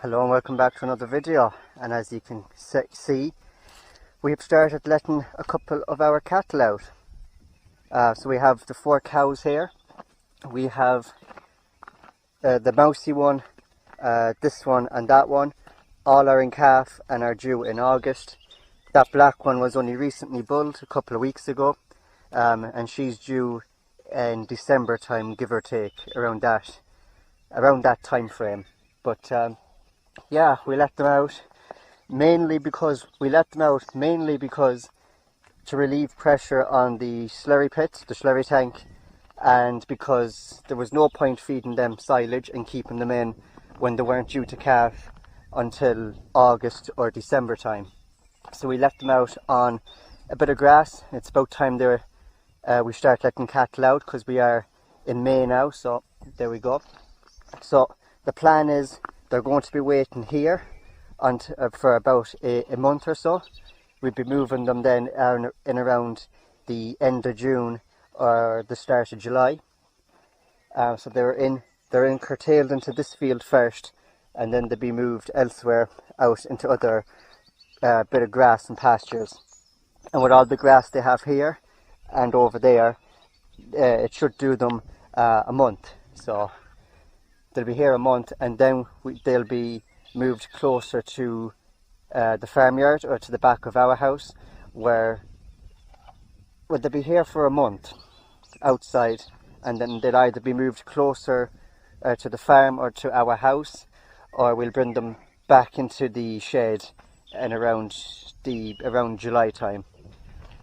Hello and welcome back to another video, and as you can see, we have started letting a couple of our cattle out. So we have the 4 cows here. We have the mousy one, this one and that one. All are in calf and are due in August. That black one was only recently bulled a couple of weeks ago, and she's due in December time, give or take, around that time frame. But yeah, we let them out mainly because to relieve pressure on the slurry pit, the slurry tank, and because there was no point feeding them silage and keeping them in when they weren't due to calf until August or December time. So we let them out on a bit of grass. It's about time we start letting cattle out, because we are in May now. So there we go. So the plan is they're going to be waiting here for about a month or so. We'll be moving them then in around the end of June or the start of July. So they're curtailed into this field first, and then they'll be moved elsewhere out into other bit of grass and pastures. And with all the grass they have here and over there, it should do them a month. So they'll be here a month, and then they'll be moved closer to the farmyard or to the back of our house, where they'll be here for a month outside, and then they'll either be moved closer to the farm or to our house, or we'll bring them back into the shed and around July time,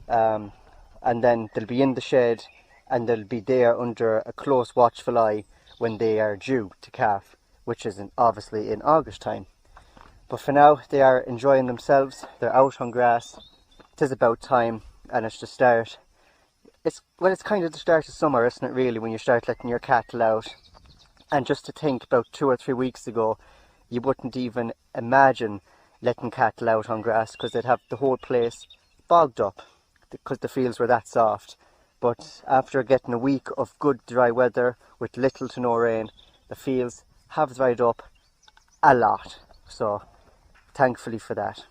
and then they'll be in the shed and they'll be there under a close watchful eye when they are due to calf, which is obviously in August time. But for now, they are enjoying themselves. They're out on grass. It is about time, and it's the start. It's kind of the start of summer, isn't it, really, when you start letting your cattle out. And just to think, about 2 or 3 weeks ago, you wouldn't even imagine letting cattle out on grass, because they'd have the whole place bogged up, because the fields were that soft. But after getting a week of good dry weather with little to no rain, the fields have dried up a lot. So thankfully for that.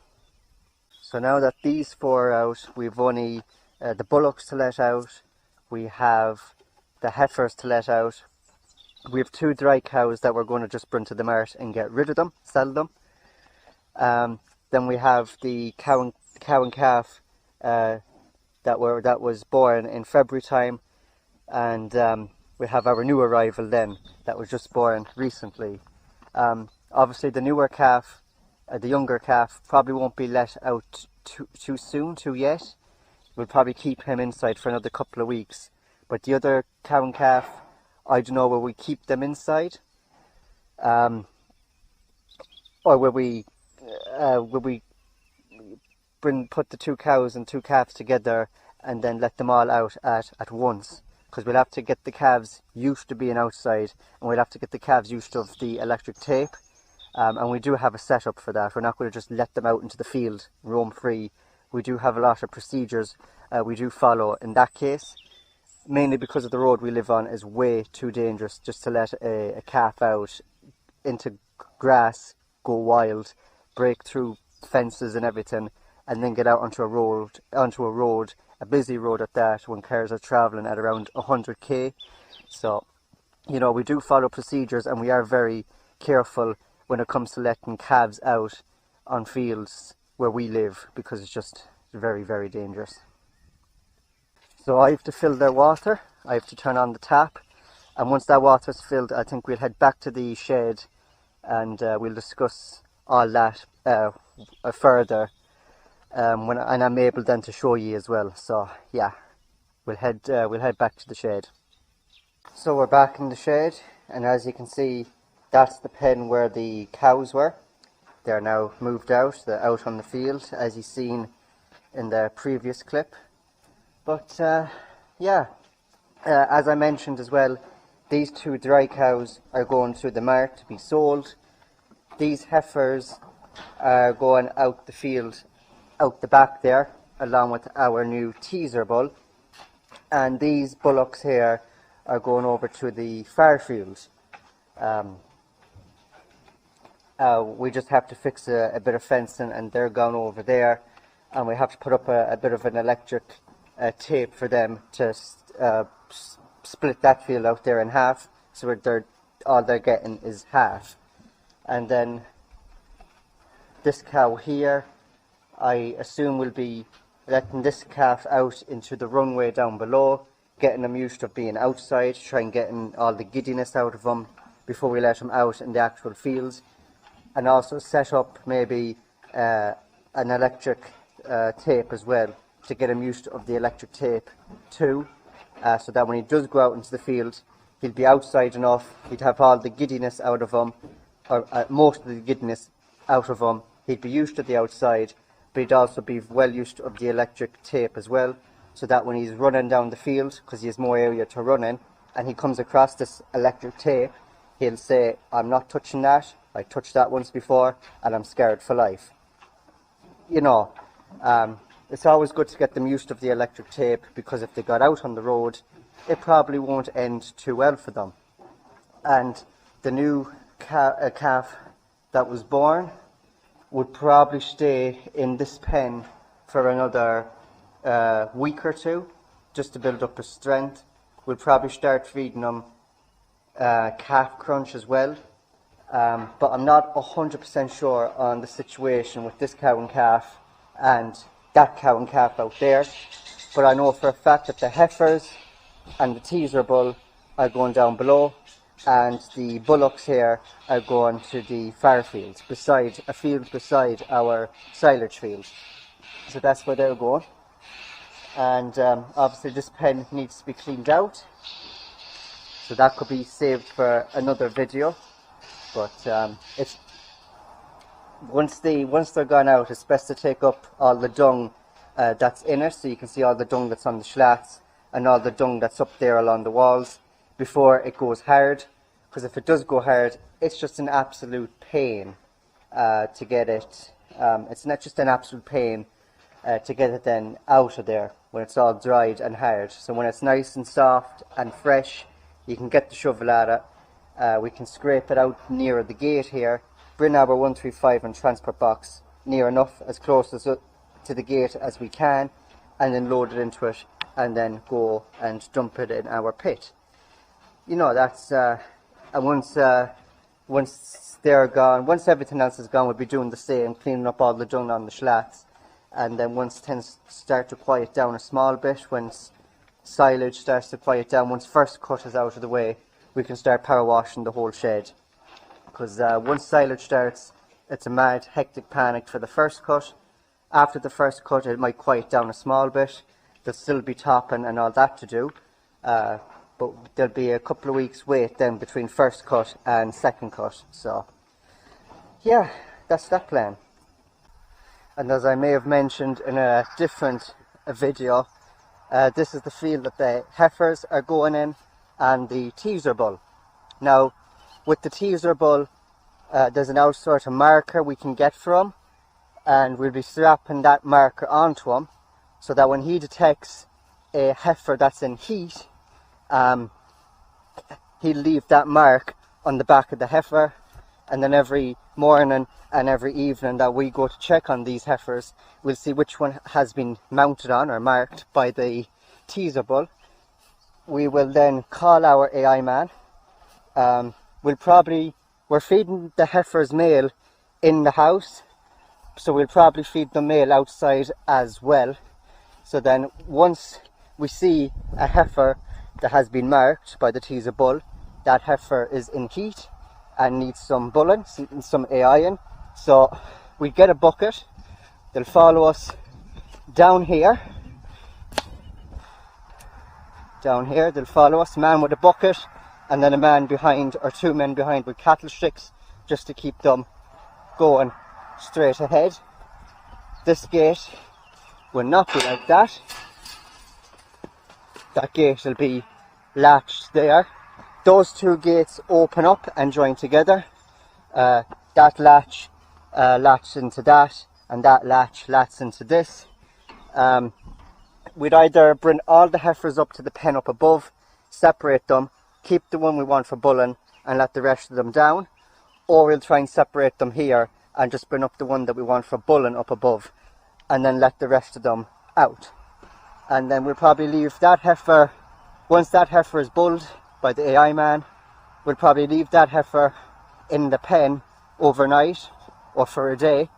So now that these 4 are out, we've only the bullocks to let out, we have the heifers to let out, we have 2 dry cows that we're going to just bring to the mart and get rid of them, sell them. Then we have the cow and calf that was born in February time, and we have our new arrival then that was just born recently. Obviously the newer calf, the younger calf, probably won't be let out too soon, too yet. We'll probably keep him inside for another couple of weeks. But the other cow and calf, I don't know, will we keep them inside, or will we put the 2 cows and 2 calves together and then let them all out at once? Because we'll have to get the calves used to being outside, and we'll have to get the calves used to the electric tape, and we do have a setup for that. We're not going to just let them out into the field, roam free. We do have a lot of procedures we do follow in that case, mainly because of the road we live on is way too dangerous just to let a calf out into grass, go wild, break through fences and everything, and then get out onto a road, a busy road at that, when cars are travelling at around 100 km. So, you know, we do follow procedures, and we are very careful when it comes to letting calves out on fields where we live, because it's just very, very dangerous. So I have to fill their water. I have to turn on the tap, and once that water's filled, I think we'll head back to the shed, and we'll discuss all that further and I'm able then to show you as well. So yeah, we'll head back to the shed. So we're back in the shed, and as you can see, that's the pen where the cows were. They're now moved out. They're out on the field, as you've seen in the previous clip. But yeah, as I mentioned as well, these 2 dry cows are going to the mart to be sold. These heifers are going out the field, out the back there, along with our new teaser bull. And these bullocks here are going over to the far field. we just have to fix a bit of fencing, and they're gone over there, and we have to put up a bit of an electric tape for them to split that field out there in half, so all they're getting is half. And then this cow here, I assume we'll be letting this calf out into the runway down below, getting them used to being outside, trying getting all the giddiness out of them before we let them out in the actual fields. And also set up maybe an electric tape as well, to get him used to the electric tape too, so that when he does go out into the field, he'll be outside enough, he'd have all the giddiness out of him, or most of the giddiness out of him. He'd be used to the outside, but he'd also be well used to the electric tape as well, so that when he's running down the field, because he has more area to run in, and he comes across this electric tape, he'll say, I'm not touching that, I touched that once before, and I'm scared for life. You know, it's always good to get them used to the electric tape, because if they got out on the road, it probably won't end too well for them. And the new calf that was born would probably stay in this pen for another week or two, just to build up his strength. We'll probably start feeding him calf crunch as well, but I'm not 100% sure on the situation with this cow and calf and that cow and calf out there. But I know for a fact that the heifers and the teaser bull are going down below, and the bullocks here are going to the far field, beside a field beside our silage field. So that's where they're going. And obviously this pen needs to be cleaned out, so that could be saved for another video. But it's once they're gone out, it's best to take up all the dung that's in it, so you can see all the dung that's on the slats and all the dung that's up there along the walls before it goes hard, because if it does go hard, it's just an absolute pain to get it. It's not just an absolute pain to get it then out of there when it's all dried and hard. So when it's nice and soft and fresh, you can get the shovel at it. We can scrape it out near the gate here, bring our 135 and transport box near enough, as close as to the gate as we can, and then load it into it, and then go and dump it in our pit. You know, that's and once they're gone, once everything else is gone, we'll be doing the same, cleaning up all the dung on the slats. And then once things start to quiet down a small bit, once silage starts to quiet down, once first cut is out of the way, we can start power washing the whole shed. Because once silage starts, it's a mad hectic panic for the first cut. After the first cut, it might quiet down a small bit. There'll still be topping and all that to do, but there'll be a couple of weeks wait then between first cut and second cut. So yeah, that's that plan. And as I may have mentioned in a different video, this is the field that the heifers are going in, and the teaser bull. Now, with the teaser bull, there's an out sort of marker we can get from, and we'll be strapping that marker onto him, so that when he detects a heifer that's in heat, he'll leave that mark on the back of the heifer. And then every morning and every evening that we go to check on these heifers, we'll see which one has been mounted on or marked by the teaser bull. We will then call our AI man. We're feeding the heifers male in the house, so we'll probably feed the male outside as well. So then once we see a heifer that has been marked by the teaser bull, that heifer is in heat and needs some bulling, some AI in. So we get a bucket, they'll follow us down here, they'll follow us, man with a bucket, and then a man behind, or two men behind with cattle sticks, just to keep them going straight ahead. This gate will not be like that. That gate will be latched there. Those two gates open up and join together. That latch latches into that, and that latch latches into this. We'd either bring all the heifers up to the pen up above, separate them, keep the one we want for bulling, and let the rest of them down. or we'll try and separate them here and just bring up the one that we want for bulling up above, and then let the rest of them out. And then we'll probably leave that heifer, once that heifer is bulled by the AI man, we'll probably leave that heifer in the pen overnight or for a day,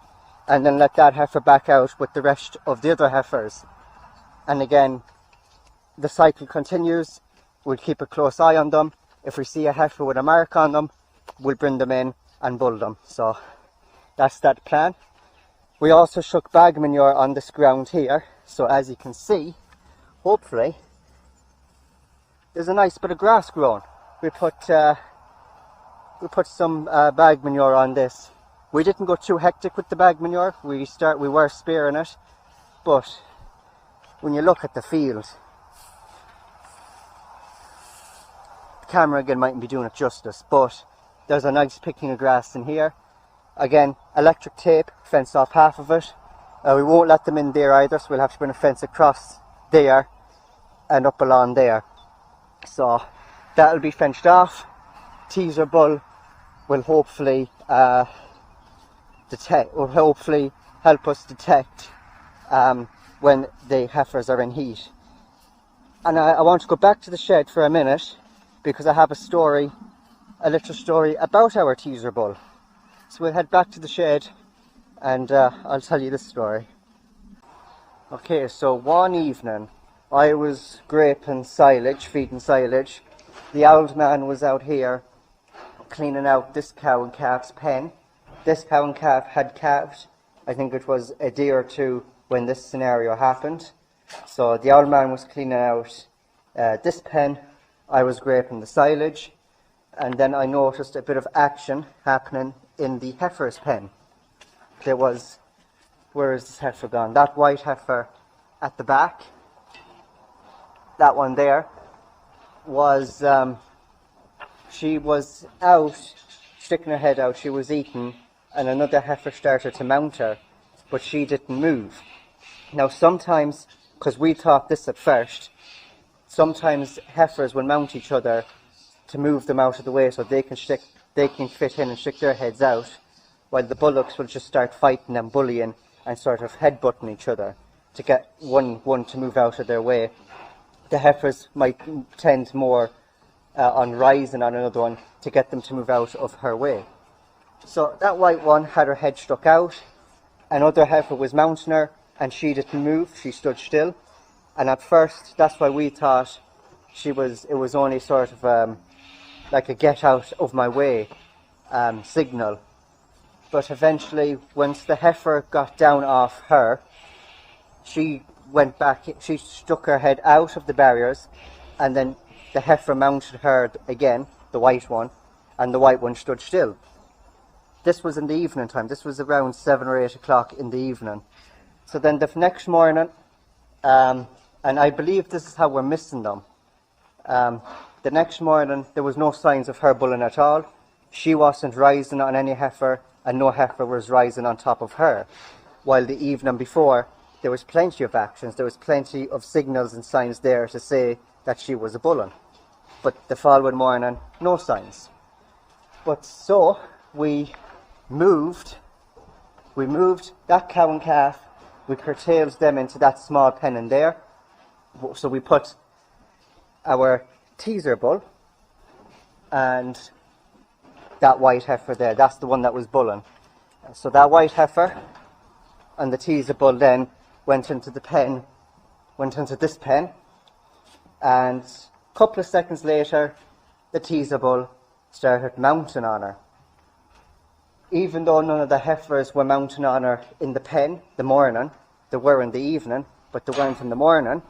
and then let that heifer back out with the rest of the other heifers. And again, the cycle continues. We'll keep a close eye on them. If we see a heifer with a mark on them, we'll bring them in and bull them. So that's that plan. We also shook bag manure on this ground here, so as you can see, hopefully there's a nice bit of grass growing. We put some bag manure on this. We didn't go too hectic with the bag manure. We were spearing it, but when you look at the field, the camera again mightn't be doing it justice, but there's a nice picking of grass in here. Again, electric tape, fence off half of it. We won't let them in there either, so we'll have to bring a fence across there and up along there. So that'll be fenced off. Teaser bull will hopefully help us detect when the heifers are in heat. And I want to go back to the shed for a minute because I have a little story about our teaser bull. So we'll head back to the shed and I'll tell you this story. Okay, so one evening I was graping silage, feeding silage. The old man was out here cleaning out this cow and calf's pen. This cow and calf had calved. I think it was a day or two when this scenario happened. So the old man was cleaning out this pen. I was graping the silage, and then I noticed a bit of action happening in the heifer's pen. There was, where is this heifer gone? That white heifer at the back, that one there, was, she was out, sticking her head out, she was eating, and another heifer started to mount her, but she didn't move. Now sometimes, because we thought this at first, sometimes heifers will mount each other to move them out of the way so they can fit in and stick their heads out, while the bullocks will just start fighting and bullying and sort of headbutting each other to get one to move out of their way. The heifers might tend more on rising on another one to get them to move out of her way. So that white one had her head stuck out, another heifer was mounting her and she didn't move, she stood still. And at first, that's why we thought it was only sort of like a get out of my way signal. But eventually, once the heifer got down off her, she went back, she stuck her head out of the barriers, and then the heifer mounted her again, the white one, and the white one stood still. This was in the evening time, this was around 7 or 8 o'clock in the evening. So then the next morning, and I believe this is how we're missing them. The next morning, there was no signs of her bulling at all. She wasn't rising on any heifer, and no heifer was rising on top of her. While the evening before, there was plenty of actions, there was plenty of signals and signs there to say that she was a bulling. But the following morning, no signs. But so, we moved that cow and calf, we curtailed them into that small pen in there. So we put our teaser bull and that white heifer there, that's the one that was bulling. So that white heifer and the teaser bull then went into the pen, went into this pen, and a couple of seconds later the teaser bull started mounting on her. Even though none of the heifers were mounting on her in the pen the morning, they were in the evening, but they weren't in the morning,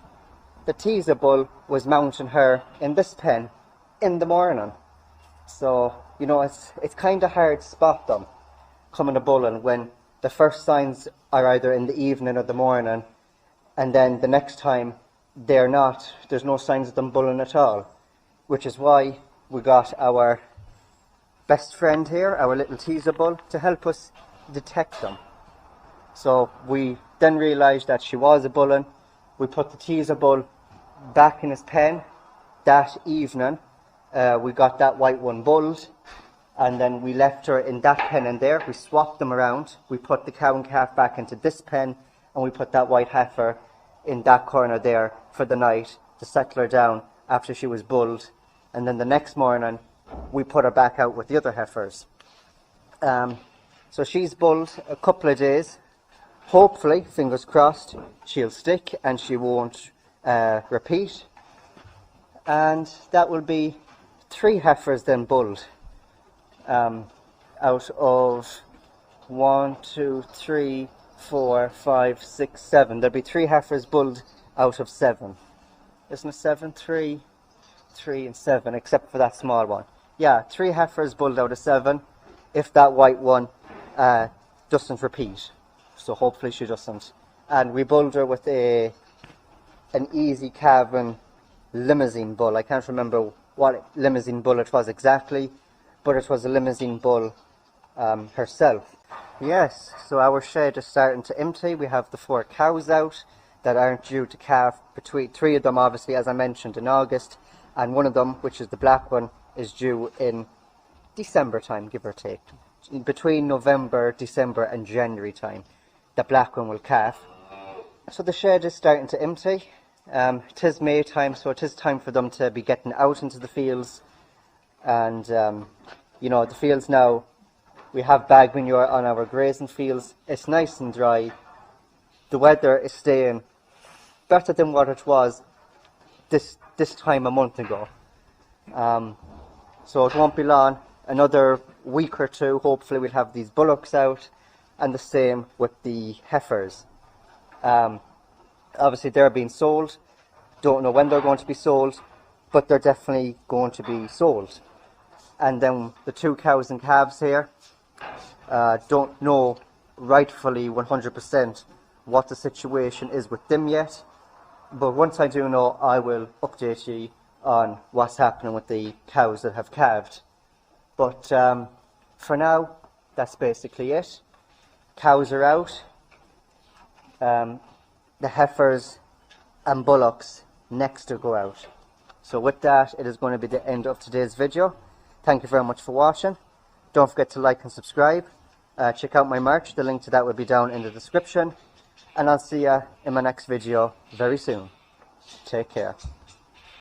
the teaser bull was mounting her in this pen in the morning. So, you know, it's kind of hard to spot them coming to bulling when the first signs are either in the evening or the morning, and then the next time they're not, there's no signs of them bulling at all. Which is why we got our best friend here, our little teaser bull, to help us detect them. So we then realised that she was a bulling. We put the teaser bull back in his pen that evening. We got that white one bulled, and then we left her in that pen in there. We swapped them around. We put the cow and calf back into this pen, and we put that white heifer in that corner there for the night to settle her down after she was bulled. And then the next morning we put her back out with the other heifers. So she's bulled a couple of days. Hopefully, fingers crossed, she'll stick and she won't repeat. And that will be 3 heifers then bulled out of 1, 2, 3, 4, 5, 6, 7. There'll be 3 heifers bulled out of 7. Isn't it 7? 3, 3 and 7, except for that small one. Yeah, 3 heifers bulled out of 7 if that white one doesn't repeat. So hopefully she doesn't. And we bulled her with an easy calving limousine bull. I can't remember what limousine bull it was exactly, but it was a limousine bull herself. Yes, so our shed is starting to empty. We have the 4 cows out that aren't due to calf. Between 3 of them, obviously, as I mentioned, in August, and one of them, which is the black one, is due in December time, give or take. Between November, December and January time, the black one will calf. So the shed is starting to empty. It is May time, so it is time for them to be getting out into the fields. And you know, the fields now, we have bag manure on our grazing fields. It's nice and dry. The weather is staying better than what it was this time a month ago. So it won't be long. Another week or 2, hopefully we'll have these bullocks out, and the same with the heifers. Obviously they're being sold. Don't know when they're going to be sold, but they're definitely going to be sold. And then the 2 cows and calves here, don't know rightfully 100% what the situation is with them yet, but once I do know, I will update you on what's happening with the cows that have calved. But for now, that's basically it. Cows are out. The heifers and bullocks next to go out. So with that, it is going to be the end of today's video. Thank you very much for watching. Don't forget to like and subscribe. Check out my merch. The link to that will be down in the description. And I'll see you in my next video very soon. Take care.